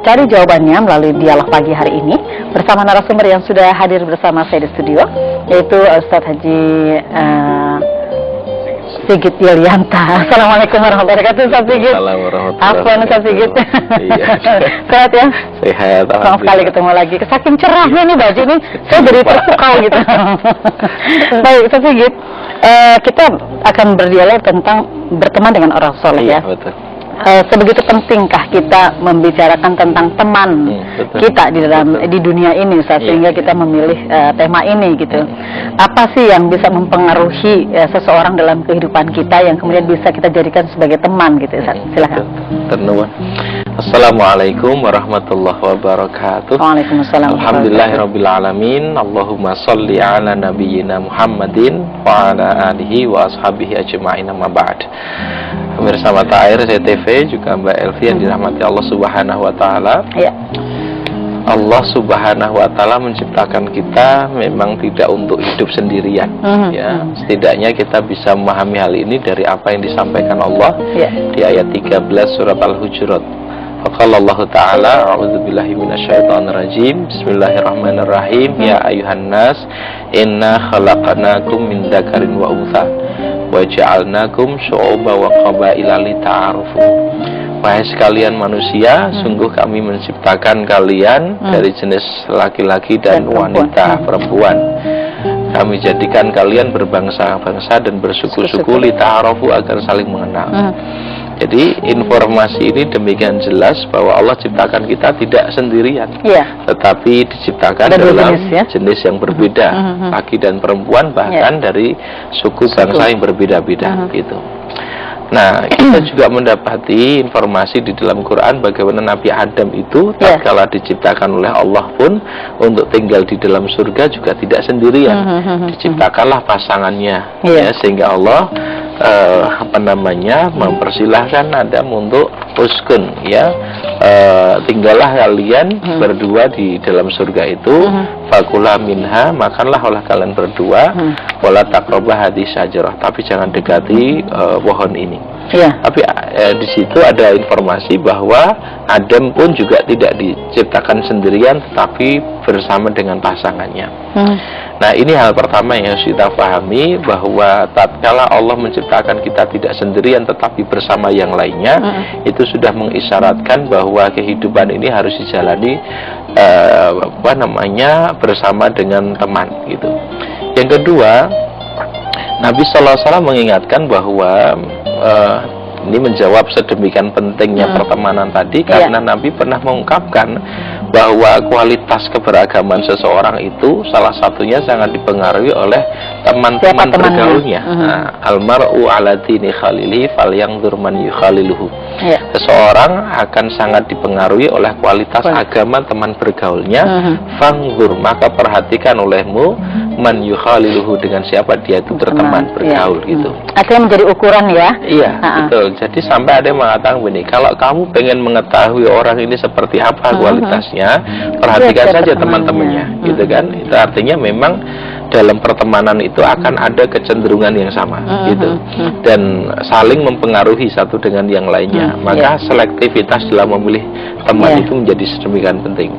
Cari jawabannya melalui dialog pagi hari ini bersama narasumber yang sudah hadir bersama saya di studio, yaitu Ustadz Haji Sigit Yulianta. Assalamualaikum warahmatullahi wabarakatuh, Ustadz Sigit. Assalamualaikum Ustadz Sigit. Sehat ya? Sehat. Senang sekali ketemu lagi. Saking cerahnya nih baju ini, saya jadi terpukau gitu. Baik, Ustadz Sigit, kita akan berdialog tentang berteman dengan orang soleh ya. Betul. Sebegitu pentingkah kita membicarakan tentang teman kita di dunia ini, sehingga kita memilih tema ini gitu. Apa sih yang bisa mempengaruhi seseorang dalam kehidupan kita yang kemudian bisa kita jadikan sebagai teman gitu, silakan. Assalamualaikum warahmatullahi wabarakatuh. Waalaikumsalam. Alhamdulillahirabbil alamin. Allahumma sholli ala nabiyyina Muhammadin wa ala alihi wa ashabihi ajma'in, amma ba'd. Pemirsa Mata Air CTV, juga Mbak Elvi yang dirahmati Allah Subhanahu wa taala. Ya. Allah Subhanahu wa taala menciptakan kita memang tidak untuk hidup sendirian. Ya, setidaknya kita bisa memahami hal ini dari apa yang disampaikan Allah di ayat 13 surat Al-Hujurat. Faqala Allah Ta'ala, a'udzubillahi minasyaitonirrajim, bismillahirrahmanirrahim, ya ayuhan nas, inna khalaqnakum min dzakarin wa untha wa ja'alnakum syu'uban wa qabaila lita'arufu. Wahai sekalian manusia, sungguh kami menciptakan kalian dari jenis laki-laki dan wanita, perempuan. Kami jadikan kalian berbangsa-bangsa dan bersuku-suku lita'arufu, agar saling mengenal. Jadi informasi ini demikian jelas bahwa Allah ciptakan kita tidak sendirian, tetapi diciptakan dalam jenis yang berbeda, laki dan perempuan, bahkan dari suku bangsa yang berbeda-beda gitu. Nah, kita juga mendapati informasi di dalam Quran bagaimana Nabi Adam itu tatkala diciptakan oleh Allah pun untuk tinggal di dalam surga juga tidak sendirian. Diciptakanlah pasangannya, ya, sehingga Allah mempersilahkan Adam untuk uskun, ya, tinggallah kalian berdua di dalam surga itu, fakula minha, makanlah oleh kalian berdua, wala taqrabah hadhihi syajarah, tapi jangan dekati pohon ini. Tapi di situ ada informasi bahwa Adam pun juga tidak diciptakan sendirian, tetapi bersama dengan pasangannya. Nah, ini hal pertama yang harus kita pahami, bahwa tatkala Allah menciptakan kita tidak sendirian tetapi bersama yang lainnya, itu sudah mengisyaratkan bahwa kehidupan ini harus dijalani bersama dengan teman gitu. Yang kedua, Nabi SAW mengingatkan bahwa ini menjawab sedemikian pentingnya pertemanan tadi, karena Nabi pernah mengungkapkan bahwa kualitas keberagaman seseorang itu salah satunya sangat dipengaruhi oleh teman-teman bergaulnya. Almar'u ala dini khalili falyanzur man yukhaliluhu. Seseorang akan sangat dipengaruhi oleh kualitas agama teman bergaulnya. Fangzur, maka perhatikan olehmu, man yukhaliluhu, dengan siapa dia itu berteman bergaul gitu. Artinya menjadi ukuran ya. Iya, betul. Jadi sampai ada yang mengatakan begini, kalau kamu pengen mengetahui orang ini seperti apa kualitasnya, perhatikan saja teman-temannya, gitu kan. Itu artinya memang dalam pertemanan itu akan ada kecenderungan yang sama, gitu, dan saling mempengaruhi satu dengan yang lainnya. Maka selektivitas dalam memilih teman itu menjadi sedemikian penting.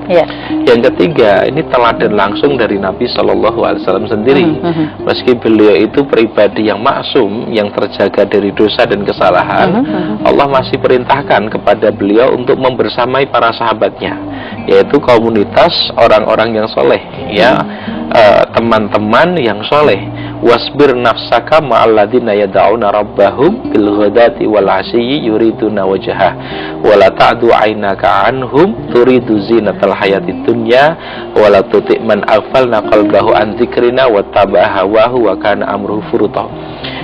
Yang ketiga, ini teladan langsung dari Nabi SAW sendiri. Meski beliau itu pribadi yang maksum, yang terjaga dari dosa dan kesalahan, Allah masih perintahkan kepada beliau untuk membersamai para sahabatnya, yaitu komunitas orang-orang yang soleh, ya, teman-teman yang soleh. Wasbir nafsaka ma'alladzina yad'una rabbahum bil ghadati wal 'ashiyyi yuriduna wajhah wa la ta'du 'ainaka 'anhum turidu zinatal hayatid dunya wa la tuti' man aghfalna qalbahu an dzikrina wattaba'a hawahu wa kana amruhu furuta.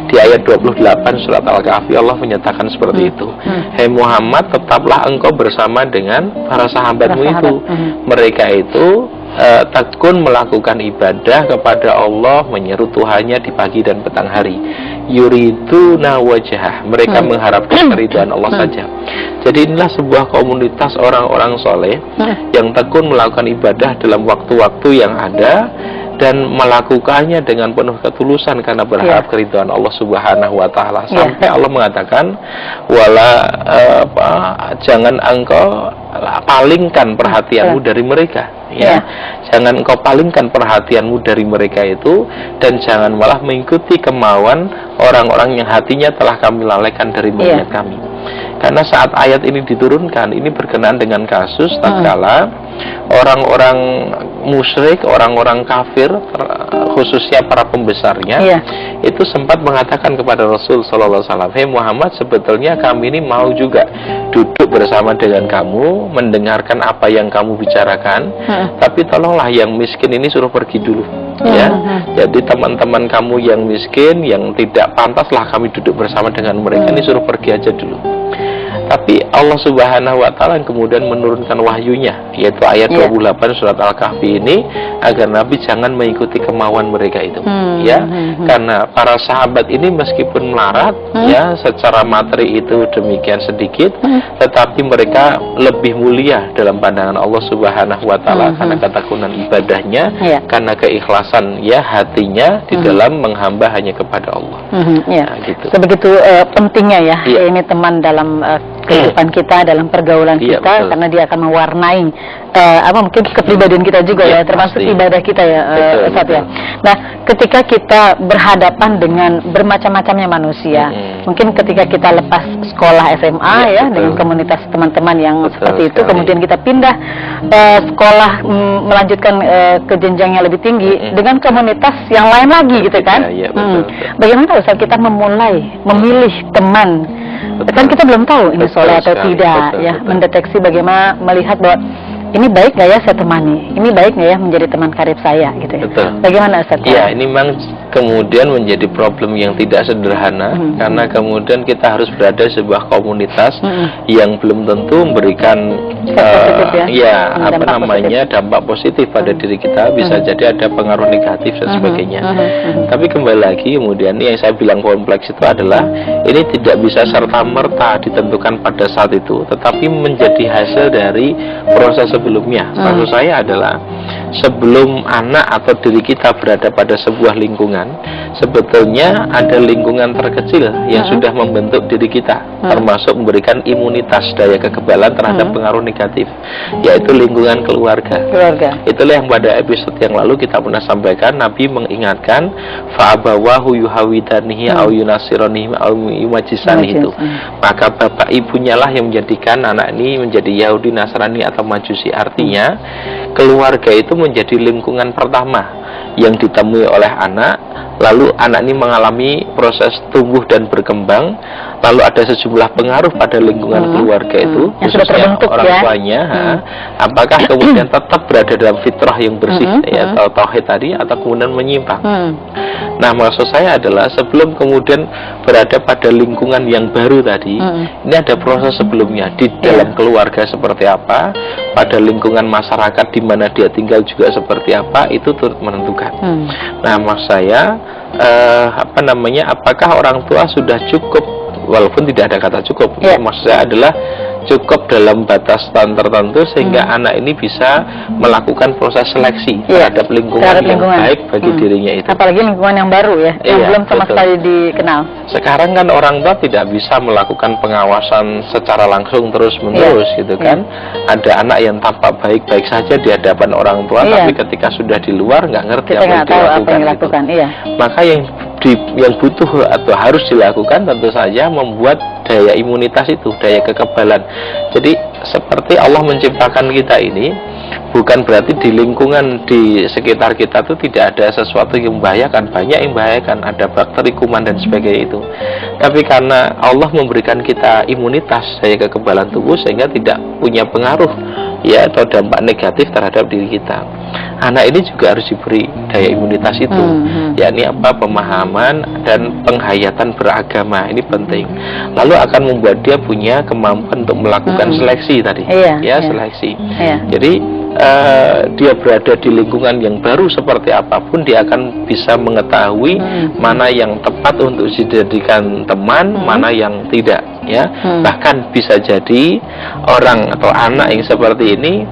Di ayat 28 surat Al-Kahfi Allah menyatakan seperti itu. Hai Muhammad, tetaplah engkau bersama dengan para sahabatmu itu. Mereka itu tekun melakukan ibadah kepada Allah, menyeru Tuhannya di pagi dan petang hari. Yuriduna wajhah, mereka mengharapkan keridhaan Allah saja. Jadi inilah sebuah komunitas orang-orang soleh yang tekun melakukan ibadah dalam waktu-waktu yang ada, dan melakukannya dengan penuh ketulusan karena berharap keridhaan Allah Subhanahu wa taala. Sampai Allah mengatakan, jangan engkau palingkan perhatianmu dari mereka, ya. Jangan engkau palingkan perhatianmu dari mereka itu, dan jangan malah mengikuti kemauan orang-orang yang hatinya telah kami lalaikan dari mengingat kami. Karena saat ayat ini diturunkan, ini berkenaan dengan kasus tatkala orang-orang musyrik, orang-orang kafir, khususnya para pembesarnya, itu sempat mengatakan kepada Rasul Sallallahu Alaihi Wasallam, "Hei Muhammad, sebetulnya kami ini mau juga duduk bersama dengan kamu, mendengarkan apa yang kamu bicarakan, tapi tolonglah yang miskin ini suruh pergi dulu." Ya, jadi teman-teman kamu yang miskin, yang tidak pantaslah kami duduk bersama dengan mereka, ini suruh pergi aja dulu. Tapi Allah Subhanahu wa Ta'ala kemudian menurunkan wahyunya, yaitu ayat 28 surat Al-Kahfi ini, agar Nabi jangan mengikuti kemauan mereka itu. Ya, karena para sahabat ini meskipun melarat, ya, secara materi itu demikian sedikit, tetapi mereka lebih mulia dalam pandangan Allah Subhanahu wa Ta'ala karena ketekunan ibadahnya, karena keikhlasan ya hatinya di dalam menghamba hanya kepada Allah. Nah, gitu. Sebegitu pentingnya ya, ini teman dalam kehidupan kita, dalam pergaulan kita, karena dia akan mewarnai mungkin kepribadian kita juga ya, termasuk ibadah kita ya, Ustaz ya. Nah, ketika kita berhadapan dengan bermacam-macamnya manusia, mungkin ketika kita lepas sekolah SMA dengan komunitas teman-teman yang seperti itu, kemudian kita pindah sekolah, melanjutkan ke jenjang yang lebih tinggi dengan komunitas yang lain lagi gitu kan. Bagaimana Ustaz kita memilih teman? Kan kita belum tahu ini soleh atau tidak, mendeteksi bagaimana melihat bahwa ini baik nggak ya saya temani, ini baik nggak ya menjadi teman karib saya gitu ya. Bagaimana Ustaz? Ya, ini memang kemudian menjadi problem yang tidak sederhana, karena kemudian kita harus berada di sebuah komunitas yang belum tentu memberikan dampak positif pada diri kita, bisa jadi ada pengaruh negatif dan sebagainya. Tapi kembali lagi kemudian yang saya bilang kompleks itu adalah ini tidak bisa serta-merta ditentukan pada saat itu, tetapi menjadi hasil dari proses sebelumnya. Maksud saya adalah sebelum anak atau diri kita berada pada sebuah lingkungan, sebetulnya ada lingkungan terkecil yang sudah membentuk diri kita, termasuk memberikan imunitas, daya kekebalan terhadap pengaruh negatif, yaitu lingkungan keluarga. Itulah yang pada episode yang lalu kita pernah sampaikan, Nabi mengingatkan fa'abawahu yuhawidanihi au yunasironihi au yumajisani itu. Maka bapak ibunya lah yang menjadikan anak ini menjadi Yahudi, Nasrani atau Majusi. Artinya keluarga itu menjadi lingkungan pertama yang ditemui oleh anak, lalu anak ini mengalami proses tumbuh dan berkembang, lalu ada sejumlah pengaruh pada lingkungan keluarga itu, khususnya orang tuanya, apakah kemudian tetap berada dalam fitrah yang bersih atau tauhid tadi, atau kemudian menyimpang. Nah, maksud saya adalah sebelum kemudian berada pada lingkungan yang baru tadi, ini ada proses sebelumnya di dalam keluarga seperti apa, pada lingkungan masyarakat di mana dia tinggal juga seperti apa, itu turut menentukan. Nah, maksud saya apakah orang tua sudah cukup, walaupun tidak ada kata cukup, maksud saya adalah cukup dalam batasan tertentu sehingga anak ini bisa melakukan proses seleksi terhadap lingkungan yang baik bagi dirinya itu. Apalagi lingkungan yang baru ya, yang belum sama sekali dikenal. Sekarang kan orang tua tidak bisa melakukan pengawasan secara langsung terus-menerus gitu kan. Ada anak yang tampak baik-baik saja di hadapan orang tua, tapi ketika sudah di luar nggak ngerti apa yang dilakukan. Maka yang butuh atau harus dilakukan tentu saja membuat daya imunitas itu, daya kekebalan. Jadi seperti Allah menciptakan kita ini, bukan berarti di lingkungan di sekitar kita itu tidak ada sesuatu yang membahayakan. Banyak yang membahayakan, ada bakteri, kuman dan sebagainya itu. Tapi karena Allah memberikan kita imunitas, daya kekebalan tubuh, sehingga tidak punya pengaruh atau dampak negatif terhadap diri kita. Anak ini juga harus diberi daya imunitas itu, yakni pemahaman dan penghayatan beragama, ini penting. Lalu akan membuat dia punya kemampuan untuk melakukan seleksi tadi, seleksi. Jadi dia berada di lingkungan yang baru seperti apapun, dia akan bisa mengetahui mana yang tepat untuk dijadikan teman, mana yang tidak. Bahkan bisa jadi orang atau anak yang seperti ini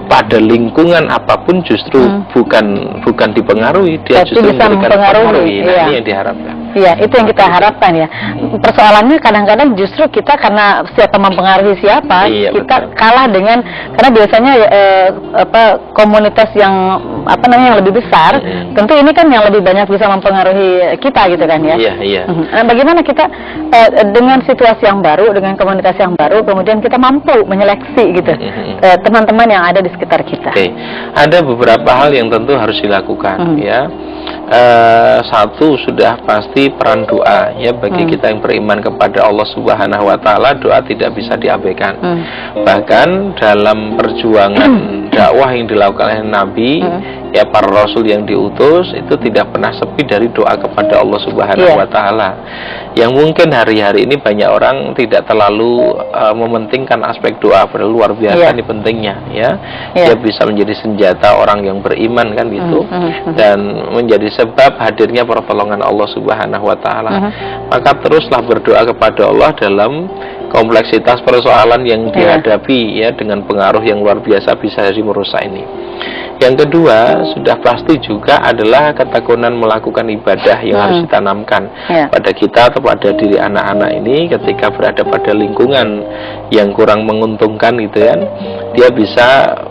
pada lingkungan apapun justru bukan dipengaruhi, dia justru bisa memberikan pengaruh. mempengaruhi. Nah, ini yang diharapkan. Iya, itu yang kita harapkan ya. Persoalannya kadang-kadang justru kita karena siapa mempengaruhi siapa, kita betul. Kalah dengan karena biasanya komunitas yang yang lebih besar, tentu ini kan yang lebih banyak bisa mempengaruhi kita gitu kan ya. Iya. Nah, bagaimana kita dengan situasi yang baru, dengan komunitas yang baru, kemudian kita mampu menyeleksi gitu teman-teman yang ada di sekitar kita. Ada beberapa hal yang tentu harus dilakukan ya. Satu sudah pasti peran doa ya, bagi kita yang beriman kepada Allah Subhanahu wa taala, doa tidak bisa diabaikan. Bahkan dalam perjuangan dakwah yang dilakukan oleh Nabi, ya para rasul yang diutus itu tidak pernah sepi dari doa kepada Allah Subhanahu wa taala. Yang mungkin hari-hari ini banyak orang tidak terlalu mementingkan aspek doa, padahal luar biasa ini pentingnya ya. Dia bisa menjadi senjata orang yang beriman kan gitu, dan menjadi sebab hadirnya pertolongan Allah Subhanahu wa taala. Maka teruslah berdoa kepada Allah dalam kompleksitas persoalan yang dihadapi ya, dengan pengaruh yang luar biasa bisa jadi merusak ini. Yang kedua, sudah pasti juga adalah ketekunan melakukan ibadah yang harus ditanamkan pada kita atau pada diri anak-anak ini ketika berada pada lingkungan yang kurang menguntungkan gitu ya. Dia bisa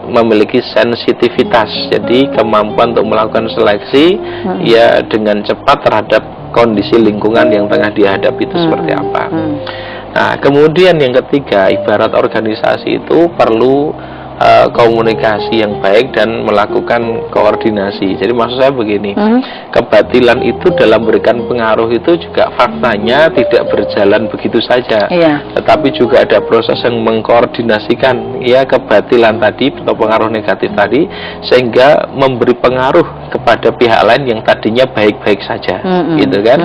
memiliki sensitivitas, jadi kemampuan untuk melakukan seleksi ya dengan cepat terhadap kondisi lingkungan yang tengah dihadapi itu seperti apa. Nah, kemudian yang ketiga, ibarat organisasi itu perlu komunikasi yang baik dan melakukan koordinasi. Jadi maksud saya begini, kebatilan itu dalam memberikan pengaruh itu juga faktanya tidak berjalan begitu saja, tetapi juga ada proses yang mengkoordinasikan ya kebatilan tadi atau pengaruh negatif tadi, sehingga memberi pengaruh kepada pihak lain yang tadinya baik-baik saja, gitu kan?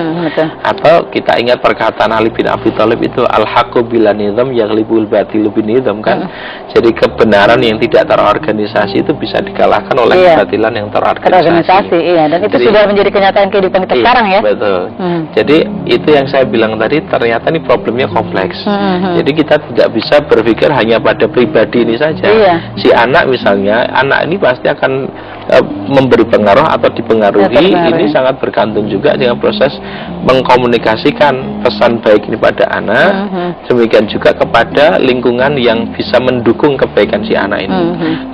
Atau kita ingat perkataan Ali bin Abi Thalib itu, al-haqqu bila nizam yaghlibul batilu bin nizam kan? Jadi kebenaran yang tidak terorganisasi itu bisa dikalahkan oleh kebatilan yang terorganisasi. Dan itu sudah menjadi kenyataan kehidupan kita sekarang ya. Betul. Jadi itu yang saya bilang tadi, ternyata ini problemnya kompleks. Jadi kita tidak bisa berpikir hanya pada pribadi ini saja. Si anak misalnya, anak ini pasti akan memberi pengaruh atau dipengaruhi. Ini sangat bergantung juga dengan proses mengkomunikasikan pesan baik ini pada anak. Demikian juga kepada lingkungan yang bisa mendukung kebaikan si anak ini.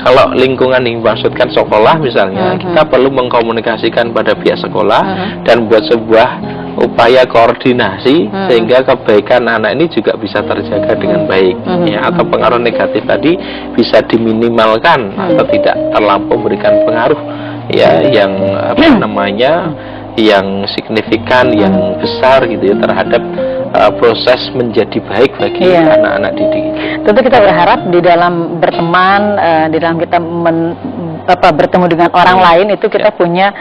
Kalau lingkungan yang dimaksudkan sekolah misalnya, kita perlu mengkomunikasikan pada pihak sekolah dan buat sebuah upaya koordinasi sehingga kebaikan anak ini juga bisa terjaga dengan baik ya, atau pengaruh negatif tadi bisa diminimalkan atau tidak terlampau memberikan pengaruh ya yang yang signifikan, yang besar gitu ya terhadap proses menjadi baik bagi anak-anak didik. Tentu kita berharap di dalam berteman, di dalam kita bertemu dengan orang lain itu kita punya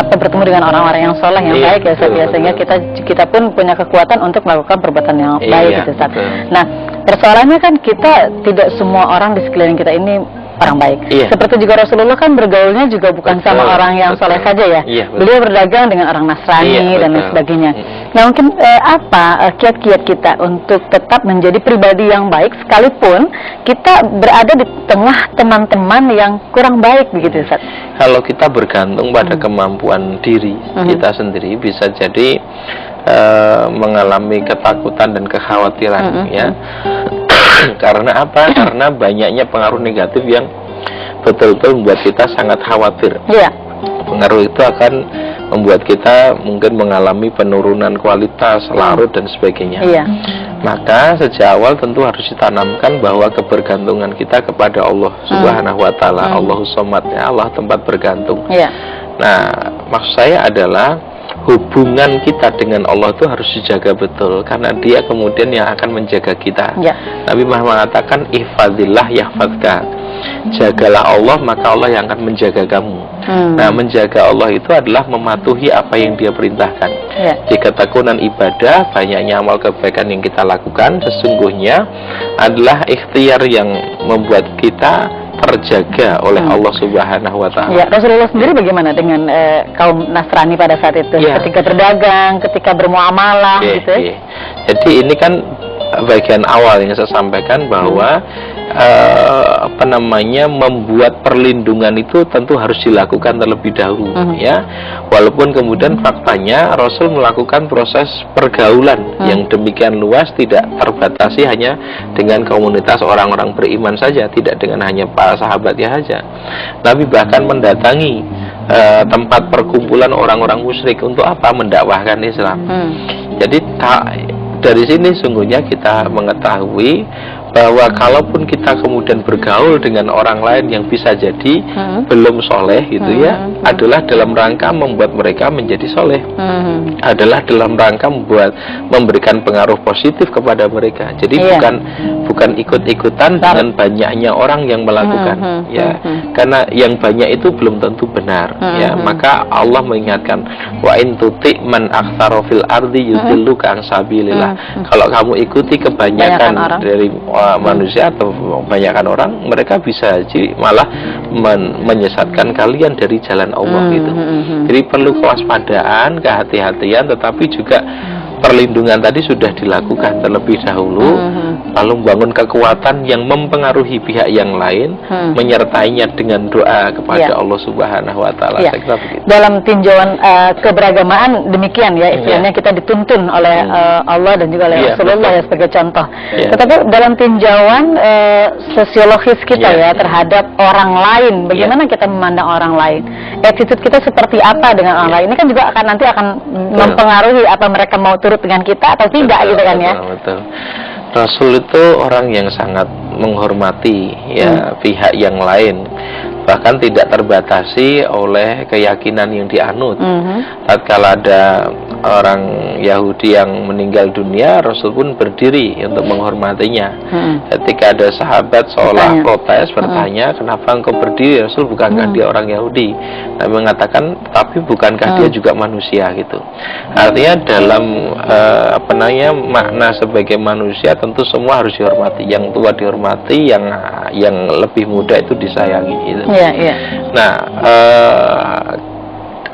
bertemu dengan orang-orang yang soleh yang baik ya Ustaz ya, sehingga kita pun punya kekuatan untuk melakukan perbuatan yang baik gitu Ustaz. Nah, persoalannya kan kita tidak semua orang di sekeliling kita ini orang baik. Seperti juga Rasulullah kan bergaulnya juga bukan sama orang yang soleh saja ya. Beliau berdagang dengan orang Nasrani dan lain sebagainya. Nah, mungkin apa kiat-kiat kita untuk tetap menjadi pribadi yang baik sekalipun kita berada di tengah teman-teman yang kurang baik begitu Ustaz? Kalau kita bergantung pada kemampuan diri kita sendiri, bisa jadi mengalami ketakutan dan kekhawatiran ya. Karena apa? Karena banyaknya pengaruh negatif yang betul-betul membuat kita sangat khawatir. Pengaruh itu akan membuat kita mungkin mengalami penurunan kualitas, larut dan sebagainya. Maka sejak awal tentu harus ditanamkan bahwa kebergantungan kita kepada Allah Subhanahu wa taala, Allahus Somad ya, Allah tempat bergantung. Nah, maksud saya adalah hubungan kita dengan Allah itu harus dijaga betul, karena Dia kemudian yang akan menjaga kita. Nabi Muhammad mengatakan ihfadzillah yahfadzka, jagalah Allah maka Allah yang akan menjaga kamu. Nah, menjaga Allah itu adalah mematuhi apa yang Dia perintahkan. Di ketekunan ibadah, banyaknya amal kebaikan yang kita lakukan sesungguhnya adalah ikhtiar yang membuat kita terjaga oleh Allah Subhanahu wa taala. Rasulullah sendiri bagaimana dengan kaum Nasrani pada saat itu? Ketika berdagang, ketika bermuamalah gitu. Jadi ini kan bagian awal yang saya sampaikan bahwa membuat perlindungan itu tentu harus dilakukan terlebih dahulu, ya. Walaupun kemudian faktanya Rasul melakukan proses pergaulan yang demikian luas, tidak terbatasi hanya dengan komunitas orang-orang beriman saja, tidak dengan hanya para sahabatnya saja. Nabi bahkan mendatangi tempat perkumpulan orang-orang musyrik untuk apa? Mendakwahkan Islam. Jadi dari sini sungguhnya kita mengetahui bahwa kalaupun kita kemudian bergaul dengan orang lain yang bisa jadi belum soleh gitu ya, adalah dalam rangka membuat mereka menjadi soleh, adalah dalam rangka memberikan pengaruh positif kepada mereka. Jadi bukan ikut-ikutan dengan banyaknya orang yang melakukan, ya, karena yang banyak itu belum tentu benar, ya. Maka Allah mengingatkan, wa in tuti man aktsara fil ardi yudilluka an sabilillah. Kalau kamu ikuti kebanyakan dari manusia atau kebanyakan orang, mereka bisa malah menyesatkan kalian dari jalan Allah gitu. Jadi perlu kewaspadaan, kehati-hatian, tetapi juga perlindungan tadi sudah dilakukan terlebih dahulu, lalu membangun kekuatan yang mempengaruhi pihak yang lain, menyertainya dengan doa kepada Allah Subhanahu wa Ta'ala. Saya kira begitu. Dalam tinjauan keberagamaan demikian ya, istilahnya kita dituntun oleh Allah dan juga oleh Rasulullah ya sebagai contoh. Tetapi dalam tinjauan sosiologis kita ya terhadap orang lain, bagaimana kita memandang orang lain, attitude kita seperti apa dengan orang lain, ini kan juga nanti akan mempengaruhi apa mereka mau turut dengan kita atau tidak, gitu kan ya. Betul. Rasul itu orang yang sangat menghormati ya pihak yang lain, bahkan tidak terbatasi oleh keyakinan yang dianut. Tatkala ada orang Yahudi yang meninggal dunia, Rasul pun berdiri untuk menghormatinya. Ketika ada sahabat seolah protes bertanya, kenapa engkau berdiri? Rasul, bukankah dia orang Yahudi? Nabi mengatakan, tapi bukankah dia juga manusia gitu. Artinya dalam makna sebagai manusia tentu semua harus dihormati. Yang tua dihormati, yang lebih muda itu disayangi gitu. Nah,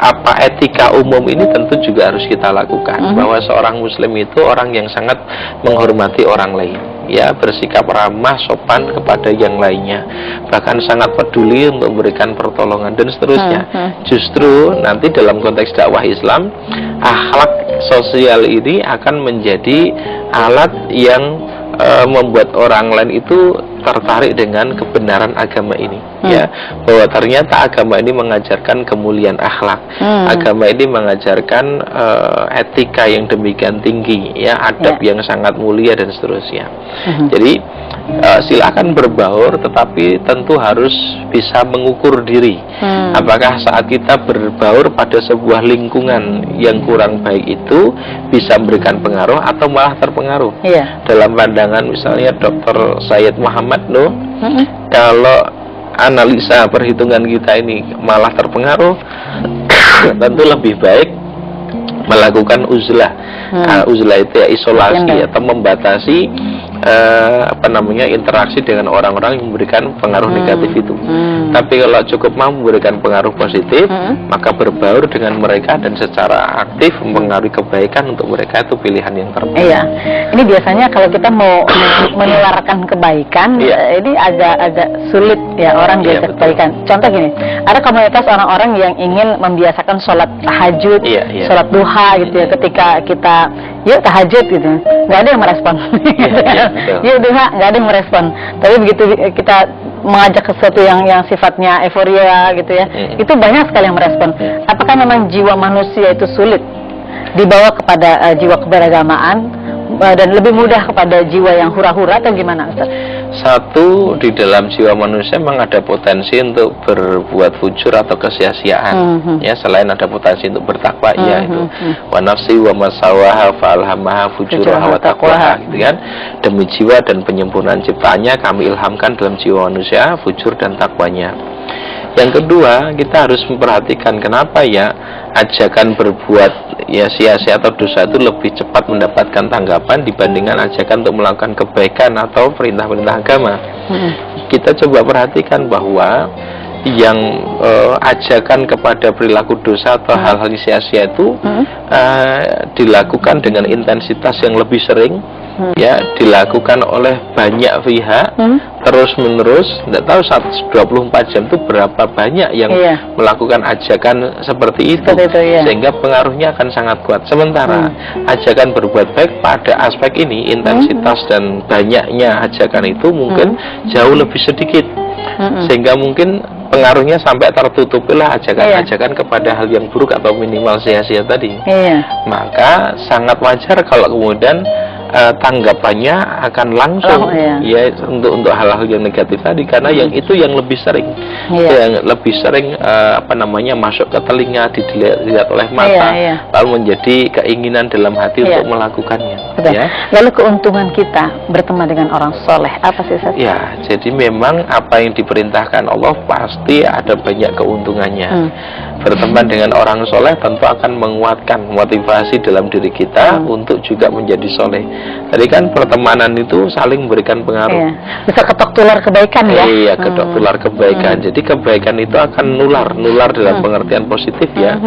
apa etika umum ini tentu juga harus kita lakukan, bahwa seorang muslim itu orang yang sangat menghormati orang lain, ya, bersikap ramah, sopan kepada yang lainnya, bahkan sangat peduli untuk memberikan pertolongan dan seterusnya. Justru nanti dalam konteks dakwah Islam, akhlak sosial ini akan menjadi alat yang membuat orang lain itu tertarik dengan kebenaran agama ini, ya, bahwa ternyata agama ini mengajarkan kemuliaan akhlak, agama ini mengajarkan etika yang demikian tinggi, ya, adab yang sangat mulia dan seterusnya. Jadi silakan berbaur, tetapi tentu harus bisa mengukur diri. Apakah saat kita berbaur pada sebuah lingkungan yang kurang baik itu bisa memberikan pengaruh atau malah terpengaruh? Dalam pandangan misalnya Dr. Sayyid Muhammad Nuh, kalau analisa perhitungan kita ini malah terpengaruh, tentu lebih baik melakukan uzlah. Uzlah itu ya isolasi atau membatasi interaksi dengan orang-orang yang memberikan pengaruh negatif itu. Tapi kalau cukup mampu memberikan pengaruh positif, maka berbaur dengan mereka dan secara aktif mempengaruhi kebaikan untuk mereka, itu pilihan yang terbaik. Ini biasanya kalau kita mau menularkan kebaikan, ini agak sulit ya orang diajak kebaikan. Contoh gini, ada komunitas orang-orang yang ingin membiasakan sholat tahajud, sholat duha gitu ya, ketika kita yuk tahajud gitu, nggak ada yang merespon. Yuk duha, nggak ada yang merespon. Tapi begitu kita mengajak ke sesuatu yang sifatnya euforia gitu ya, itu banyak sekali yang merespon. Apakah memang jiwa manusia itu sulit dibawa kepada jiwa keberagamaan dan lebih mudah kepada jiwa yang hura-hura atau gimana, Ustaz? Satu, di dalam jiwa manusia memang ada potensi untuk berbuat fujur atau kesia-siaan, ya, selain ada potensi untuk bertakwa, ya, itu wa nafsi wa masawaha fa'alhamaha fujuraha wa taqwaha, gitu kan. Demi jiwa dan penyempurnaan ciptaannya kami ilhamkan dalam jiwa manusia fujur dan takwanya. Yang kedua, kita harus memperhatikan kenapa ya ajakan berbuat ya sia-sia atau dosa itu lebih cepat mendapatkan tanggapan dibandingkan ajakan untuk melakukan kebaikan atau perintah-perintah agama. Kita coba perhatikan bahwa yang ajakan kepada perilaku dosa atau hal-hal sia-sia itu dilakukan dengan intensitas yang lebih sering ya, dilakukan oleh banyak pihak terus menerus, tidak tahu 24 jam itu berapa banyak yang melakukan ajakan seperti itu, sehingga pengaruhnya akan sangat kuat. Sementara ajakan berbuat baik pada aspek ini, intensitas dan banyaknya ajakan itu mungkin jauh lebih sedikit, sehingga mungkin pengaruhnya sampai tertutupilah ajakan-ajakan kepada hal yang buruk atau minimal sia-sia tadi. Maka sangat wajar kalau kemudian tanggapannya akan langsung ya untuk hal-hal yang negatif tadi, karena yang itu yang lebih sering, yang lebih sering masuk ke telinga, dilihat oleh mata, lalu menjadi keinginan dalam hati untuk melakukannya. Lalu keuntungan kita berteman dengan orang soleh apa sih, Ustaz? Ya, jadi memang apa yang diperintahkan Allah pasti ada banyak keuntungannya. Berteman dengan orang soleh tentu akan menguatkan motivasi dalam diri kita untuk juga menjadi soleh. Tadi kan pertemanan itu saling memberikan pengaruh. Bisa ketok tular kebaikan ya. Iya, ketok tular kebaikan. Jadi kebaikan itu akan nular dalam pengertian positif ya.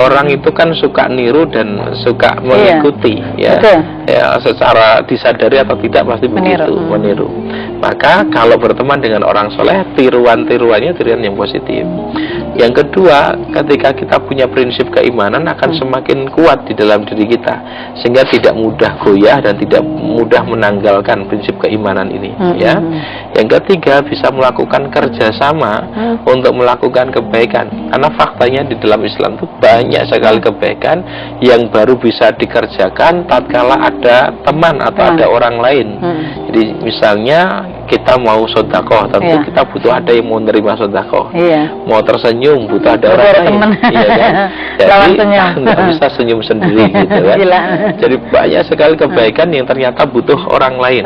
Orang itu kan suka niru dan suka mengikuti ya. Ya, secara disadari atau tidak pasti begitu, meniru. Maka kalau berteman dengan orang soleh, tiruan-tiruannya tiruan yang positif. Yang kedua, ketika kita punya prinsip keimanan akan semakin kuat di dalam diri kita, sehingga tidak mudah goyah dan tidak mudah menanggalkan prinsip keimanan ini. Ya. Yang ketiga, bisa melakukan kerjasama untuk melakukan kebaikan, karena faktanya di dalam Islam itu banyak sekali kebaikan yang baru bisa dikerjakan tatkala ada teman atau ada orang lain. Jadi misalnya kita mau sedekah, tentu kita butuh ada yang mau menerima sedekah. Mau tersenyum butuh ada orang lain. Kan? Jadi nggak bisa senyum sendiri gitu kan. Jadi banyak sekali kebaikan yang ternyata butuh orang lain.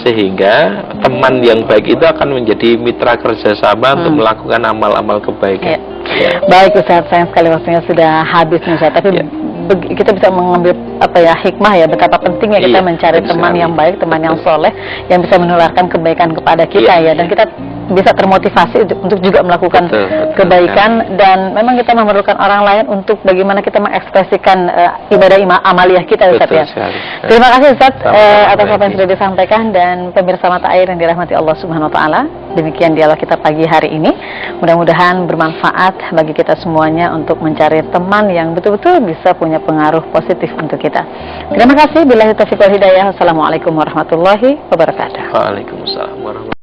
Sehingga teman yang baik itu akan menjadi mitra kerjasama untuk melakukan amal-amal kebaikan. Baik Ustaz, sayang sekali waktunya sudah habis nih Ustaz. Tapi kita bisa mengambil hikmah ya, betapa pentingnya kita mencari teman yang baik, teman yang soleh, yang bisa menularkan kebaikan kepada kita dan kita bisa termotivasi untuk juga melakukan kebaikan, dan memang kita memerlukan orang lain untuk bagaimana kita mengekspresikan ibadah amaliyah kita Ustaz ya. Terima kasih Ustaz atas apa yang sudah disampaikan, dan pemirsa mata air yang dirahmati Allah Subhanahu wa taala. Demikian dialog kita pagi hari ini. Mudah-mudahan bermanfaat bagi kita semuanya untuk mencari teman yang betul-betul bisa punya pengaruh positif untuk kita. Terima kasih. Billahi taufiq wal hidayah. Assalamualaikum warahmatullahi wabarakatuh. Waalaikumsalam warahmatullahi wabarakatuh.